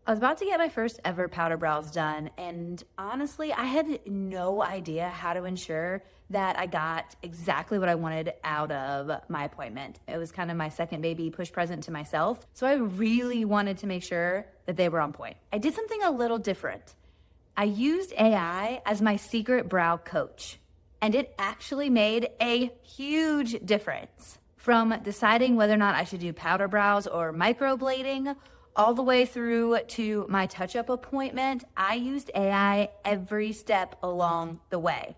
I was about to get my first ever powder brows done, and honestly, I had no idea how to ensure that I got exactly what I wanted out of my appointment. It was kind of my second baby push present to myself, so I really wanted to make sure that they were on point. I did something a little different. I used AI as my secret brow coach, and it actually made a huge difference. From deciding whether or not I should do powder brows or microblading, all the way through to my touch-up appointment, I used AI every step along the way.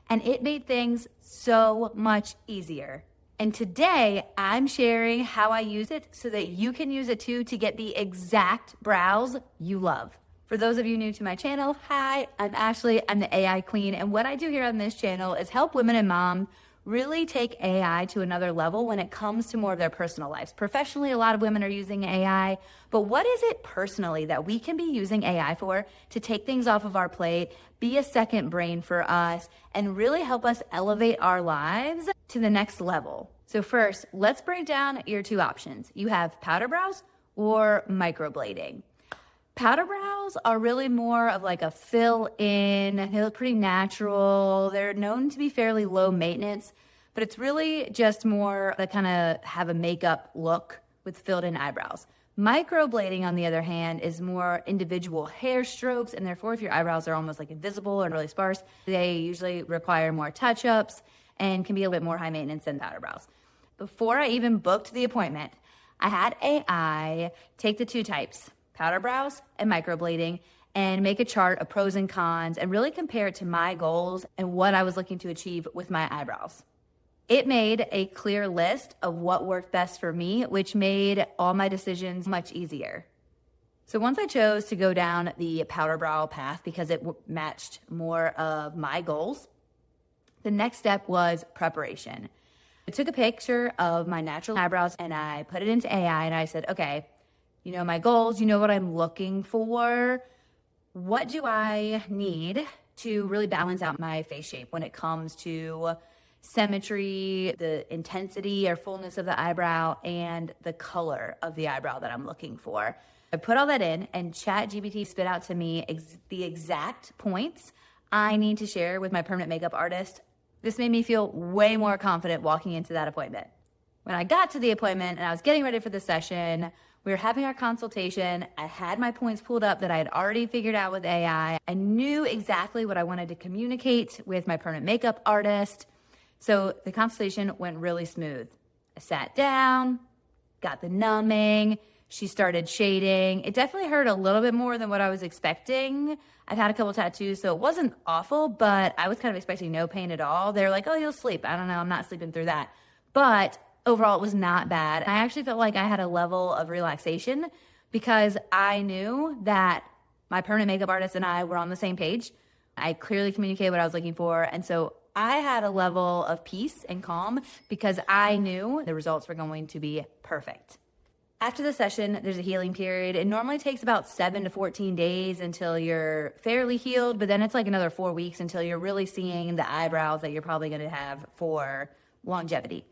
And it made things so much easier. And today, I'm sharing how I use it so that you can use it too to get the exact brows you love. For those of you new to my channel, hi, I'm Ashley, I'm the AI queen. And what I do here on this channel is help women and moms really take AI to another level when it comes to more of their personal lives. Professionally, a lot of women are using AI, but what is it personally that we can be using AI for to take things off of our plate, be a second brain for us, and really help us elevate our lives to the next level? So first, let's break down your two options. You have powder brows or microblading. Powder brows are really more of like a fill in. They look pretty natural. They're known to be fairly low maintenance, but it's really just more to kind of have a makeup look with filled in eyebrows. Microblading, on the other hand, is more individual hair strokes, and therefore if your eyebrows are almost like invisible and really sparse, they usually require more touch-ups and can be a little bit more high maintenance than powder brows. Before I even booked the appointment, I had AI take the two types, powder brows and microblading, and make a chart of pros and cons and really compare it to my goals and what I was looking to achieve with my eyebrows. It made a clear list of what worked best for me, which made all my decisions much easier. So once I chose to go down the powder brow path because it matched more of my goals, the next step was preparation. I took a picture of my natural eyebrows and I put it into AI and I said, okay, you know my goals, you know what I'm looking for. What do I need to really balance out my face shape when it comes to symmetry, the intensity or fullness of the eyebrow, and the color of the eyebrow that I'm looking for? I put all that in and ChatGPT spit out to me the exact points I need to share with my permanent makeup artist. This made me feel way more confident walking into that appointment. When I got to the appointment and I was getting ready for the session, we were having our consultation. I had my points pulled up that I had already figured out with AI. I knew exactly what I wanted to communicate with my permanent makeup artist. So the consultation went really smooth. I sat down, got the numbing. She started shading. It definitely hurt a little bit more than what I was expecting. I've had a couple tattoos, so it wasn't awful, but I was kind of expecting no pain at all. They were like, oh, you'll sleep. I don't know. I'm not sleeping through that. But overall, it was not bad. I actually felt like I had a level of relaxation because I knew that my permanent makeup artist and I were on the same page. I clearly communicated what I was looking for. And so I had a level of peace and calm because I knew the results were going to be perfect. After the session, there's a healing period. It normally takes about 7 to 14 days until you're fairly healed, but then it's like another 4 weeks until you're really seeing the eyebrows that you're probably going to have for longevity.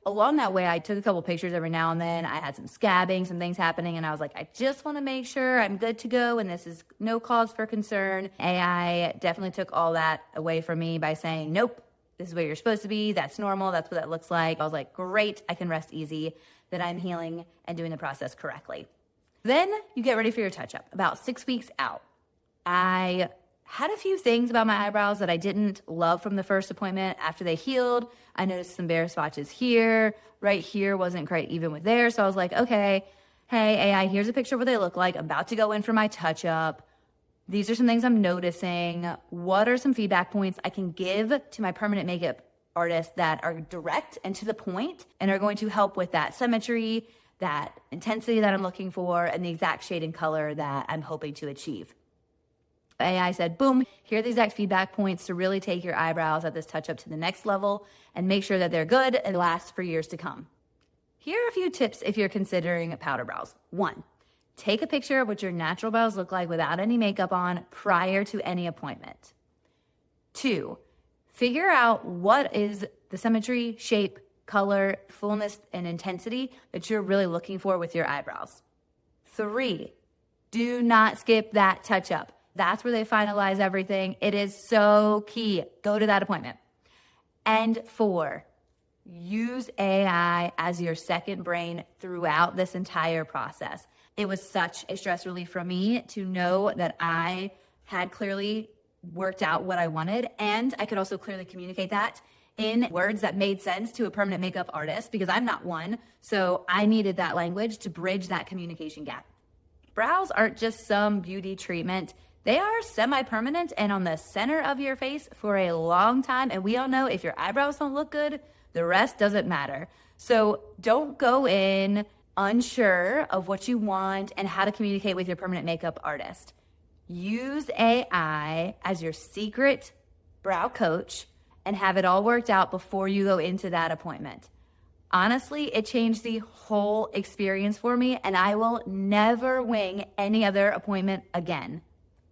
Along that way, I took a couple pictures every now and then. I had some scabbing, some things happening, and I was like, I just want to make sure I'm good to go, and this is no cause for concern. AI definitely took all that away from me by saying, nope, this is where you're supposed to be. That's normal. That's what that looks like. I was like, great, I can rest easy that I'm healing and doing the process correctly. Then you get ready for your touch-up. About 6 weeks out, I had a few things about my eyebrows that I didn't love from the first appointment. After they healed, I noticed some bare spotches here. Right here wasn't quite even with there. So I was like, okay, hey, AI, here's a picture of what they look like. I'm about to go in for my touch-up. These are some things I'm noticing. What are some feedback points I can give to my permanent makeup artists that are direct and to the point and are going to help with that symmetry, that intensity that I'm looking for, and the exact shade and color that I'm hoping to achieve? AI said, boom, here are the exact feedback points to really take your eyebrows at this touch-up to the next level and make sure that they're good and last for years to come. Here are a few tips if you're considering powder brows. 1, take a picture of what your natural brows look like without any makeup on prior to any appointment. 2, figure out what is the symmetry, shape, color, fullness, and intensity that you're really looking for with your eyebrows. 3, Do not skip that touch up. That's where they finalize everything. It is so key. Go to that appointment. And 4, use AI as your second brain throughout this entire process. It was such a stress relief for me to know that I had clearly worked out what I wanted, and I could also clearly communicate that in words that made sense to a permanent makeup artist, because I'm not one. So I needed that language to bridge that communication gap. Brows aren't just some beauty treatment. They are semi-permanent and on the center of your face for a long time. And we all know if your eyebrows don't look good, the rest doesn't matter. So don't go in unsure of what you want and how to communicate with your permanent makeup artist. Use AI as your secret brow coach and have it all worked out before you go into that appointment. Honestly, it changed the whole experience for me, and I will never wing any other appointment again.